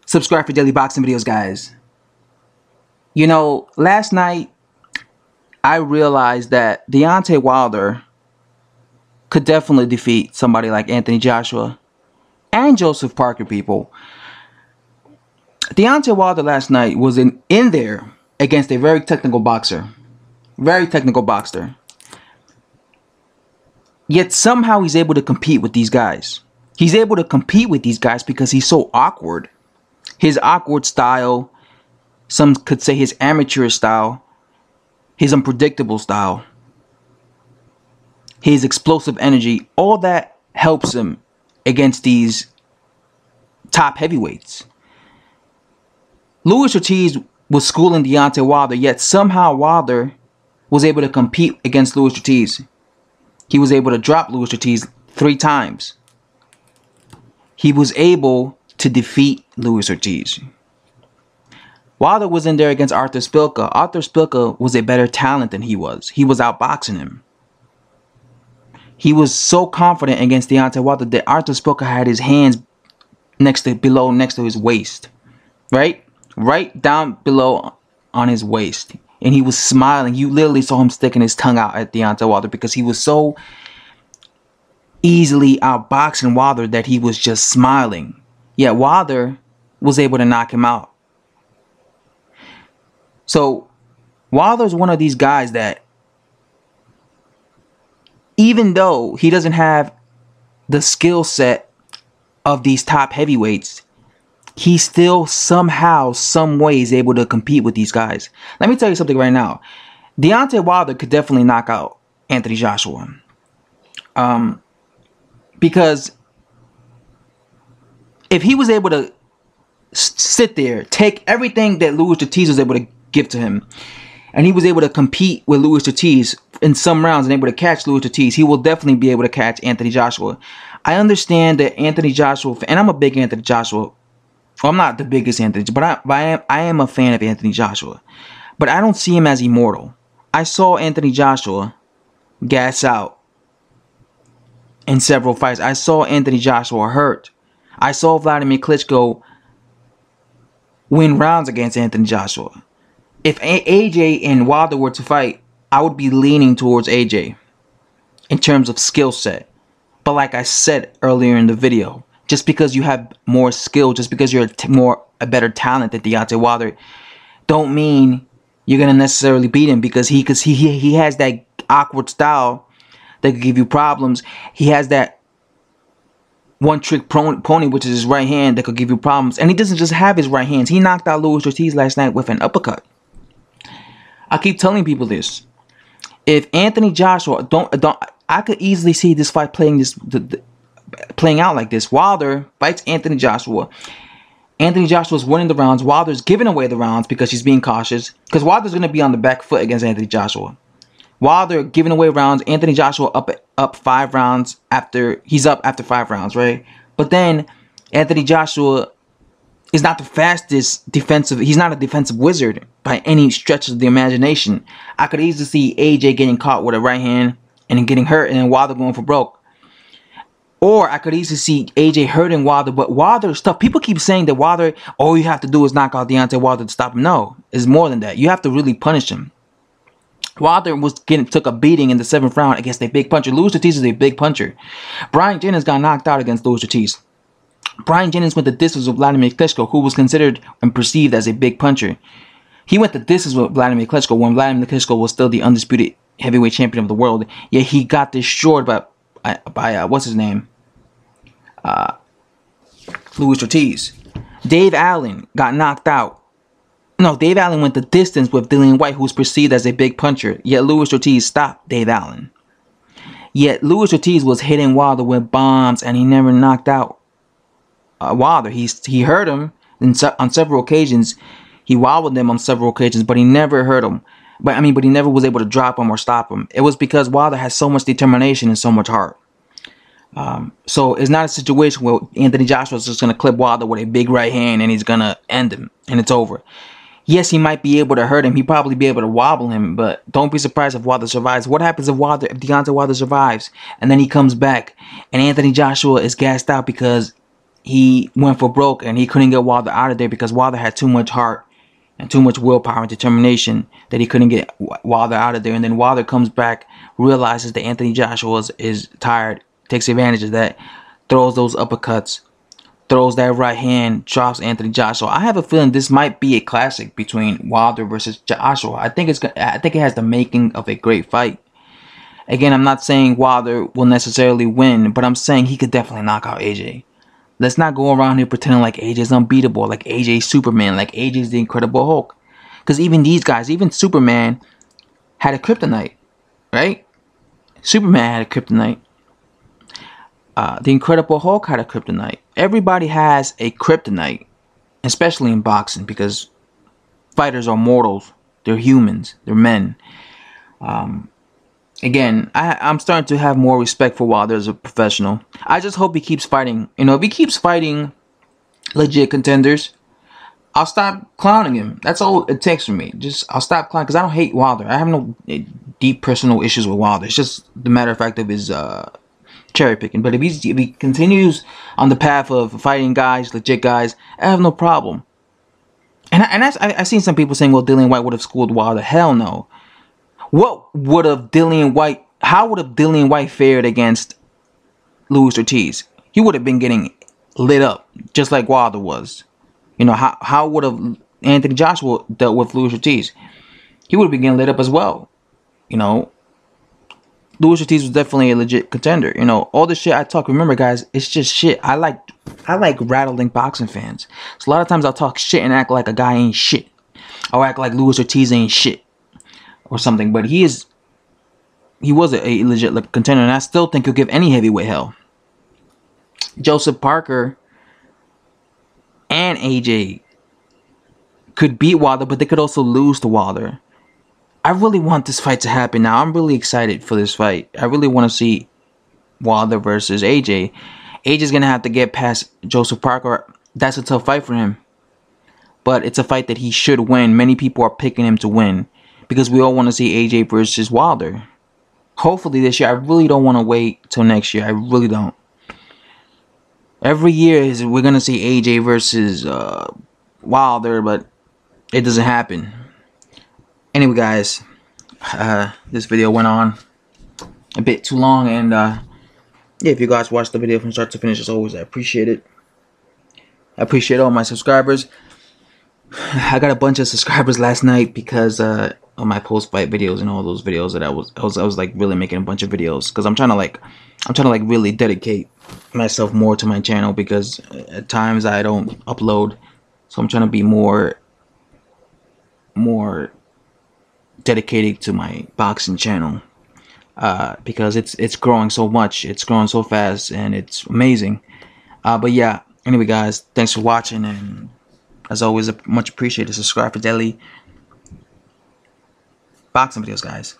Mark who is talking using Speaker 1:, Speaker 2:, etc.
Speaker 1: Subscribe for daily boxing videos, guys. You know, last night I realized that Deontay Wilder could definitely defeat somebody like Anthony Joshua and Joseph Parker, people. Deontay Wilder last night was in there against a very technical boxer. Very technical boxer. Yet somehow he's able to compete with these guys. He's able to compete with these guys because he's so awkward. His awkward style, some could say his amateur style, his unpredictable style, his explosive energy, all that helps him against these top heavyweights. Luis Ortiz was schooling Deontay Wilder, yet somehow Wilder was able to compete against Luis Ortiz. He was able to drop Luis Ortiz 3 times. He was able to defeat Luis Ortiz. Wilder was in there against Arthur Szpilka. Arthur Szpilka was a better talent than he was. He was outboxing him. He was so confident against Deontay Wilder that Arthur Szpilka had his hands next to his waist. Right down below on his waist. And he was smiling. You literally saw him sticking his tongue out at Deontay Wilder because he was so easily outboxing Wilder that he was just smiling. Yet Wilder was able to knock him out. So Wilder's one of these guys that, even though he doesn't have the skill set of these top heavyweights, he still somehow, some way is able to compete with these guys. Let me tell you something right now. Deontay Wilder could definitely knock out Anthony Joshua. Because if he was able to sit there, take everything that Luis Ortiz was able to give to him, and he was able to compete with Luis Ortiz in some rounds and able to catch Luis Ortiz, he will definitely be able to catch Anthony Joshua. I understand that Anthony Joshua, and I'm a big Anthony Joshua. Well, I'm not the biggest Anthony, but I am a fan of Anthony Joshua. But I don't see him as immortal. I saw Anthony Joshua gas out in several fights. I saw Anthony Joshua hurt. I saw Vladimir Klitschko win rounds against Anthony Joshua. If AJ and Wilder were to fight, I would be leaning towards AJ in terms of skill set. But like I said earlier in the video, just because you have more skill, just because you're a better talent than Deontay Wilder, don't mean you're gonna necessarily beat him, because he has that awkward style that could give you problems. He has that one-trick pony, which is his right hand, that could give you problems. And he doesn't just have his right hands. He knocked out Luis Ortiz last night with an uppercut. I keep telling people this. If Anthony Joshua I could easily see this fight playing out like this. Wilder fights Anthony Joshua. Anthony Joshua's winning the rounds. Wilder's giving away the rounds because he's being cautious. Because Wilder's going to be on the back foot against Anthony Joshua. Wilder giving away rounds. Anthony Joshua up 5 rounds after he's up after 5 rounds, right? But then Anthony Joshua is not the fastest defensive. He's not a defensive wizard by any stretch of the imagination. I could easily see AJ getting caught with a right hand and then getting hurt, and then Wilder going for broke. Or I could easily see AJ hurting Wilder, but Wilder's tough. People keep saying that Wilder, all you have to do is knock out Deontay Wilder to stop him. No, it's more than that. You have to really punish him. Wilder took a beating in the 7th round against a big puncher. Luis Ortiz is a big puncher. Brian Jennings got knocked out against Luis Ortiz. Brian Jennings went the distance with Vladimir Klitschko, who was considered and perceived as a big puncher. He went the distance with Vladimir Klitschko when Vladimir Klitschko was still the undisputed heavyweight champion of the world. Yet he got destroyed by what's his name? Luis Ortiz. Dave Allen got knocked out. No, Dave Allen went the distance with Dillian White, who was perceived as a big puncher. Yet Luis Ortiz stopped Dave Allen. Yet Luis Ortiz was hitting Wilder with bombs, and he never knocked out Wilder. He hurt him on several occasions. He wobbled him on several occasions, but he never hurt him. But he never was able to drop him or stop him. It was because Wilder has so much determination and so much heart. So it's not a situation where Anthony Joshua is just going to clip Wilder with a big right hand and he's going to end him and it's over. Yes, he might be able to hurt him. He'd probably be able to wobble him, but don't be surprised if Wilder survives. What happens if Deontay Wilder survives and then he comes back and Anthony Joshua is gassed out because he went for broke and he couldn't get Wilder out of there because Wilder had too much heart and too much willpower and determination that he couldn't get Wilder out of there. And then Wilder comes back, realizes that Anthony Joshua is tired, takes advantage of that, throws those uppercuts, throws that right hand, drops Anthony Joshua. I have a feeling this might be a classic between Wilder versus Joshua. I think it has the making of a great fight. Again, I'm not saying Wilder will necessarily win, but I'm saying he could definitely knock out AJ. Let's not go around here pretending like AJ's unbeatable, like AJ's Superman, like AJ's the Incredible Hulk. Because even these guys, even Superman had a kryptonite, right? Superman had a kryptonite. The Incredible Hulk had a kryptonite. Everybody has a kryptonite, especially in boxing, because fighters are mortals. They're humans. They're men. Again, I'm starting to have more respect for Wilder as a professional. I just hope he keeps fighting. You know, if he keeps fighting legit contenders, I'll stop clowning him. That's all it takes from me. I'll stop clowning because I don't hate Wilder. I have no deep personal issues with Wilder. It's just the matter of fact of his cherry picking. But if he continues on the path of fighting guys, legit guys, I have no problem. And I've seen some people saying, well, Dillian White would have schooled Wilder. Hell no. What would have Dillian White? How would have Dillian White fared against Luis Ortiz? He would have been getting lit up just like Wilder was. You know, how would have Anthony Joshua dealt with Luis Ortiz? He would have been getting lit up as well. You know, Luis Ortiz was definitely a legit contender. You know, all the shit I talk. Remember, guys, it's just shit. I like rattling boxing fans. So a lot of times I'll talk shit and act like a guy ain't shit. I'll act like Luis Ortiz ain't shit. Or something, but he was a legit contender, and I still think he'll give any heavyweight hell. Joseph Parker and AJ could beat Wilder, but they could also lose to Wilder. I really want this fight to happen now. I'm really excited for this fight. I really want to see Wilder versus AJ. AJ's gonna have to get past Joseph Parker. That's a tough fight for him, but it's a fight that he should win. Many people are picking him to win. Because we all want to see AJ versus Wilder. Hopefully this year. I really don't want to wait till next year. I really don't. Every year we're going to see AJ versus Wilder, but it doesn't happen. Anyway, guys. This video went on a bit too long. And yeah, if you guys watched the video from start to finish, as always, I appreciate it. I appreciate all my subscribers. I got a bunch of subscribers last night because of my post-fight videos and all those videos that I was like really making a bunch of videos because I'm trying to really dedicate myself more to my channel because at times I don't upload, so I'm trying to be more dedicated to my boxing channel because it's growing so much, it's growing so fast, and it's amazing. But yeah, anyway, guys, thanks for watching, and as always, much appreciated. Subscribe for daily boxing videos, guys.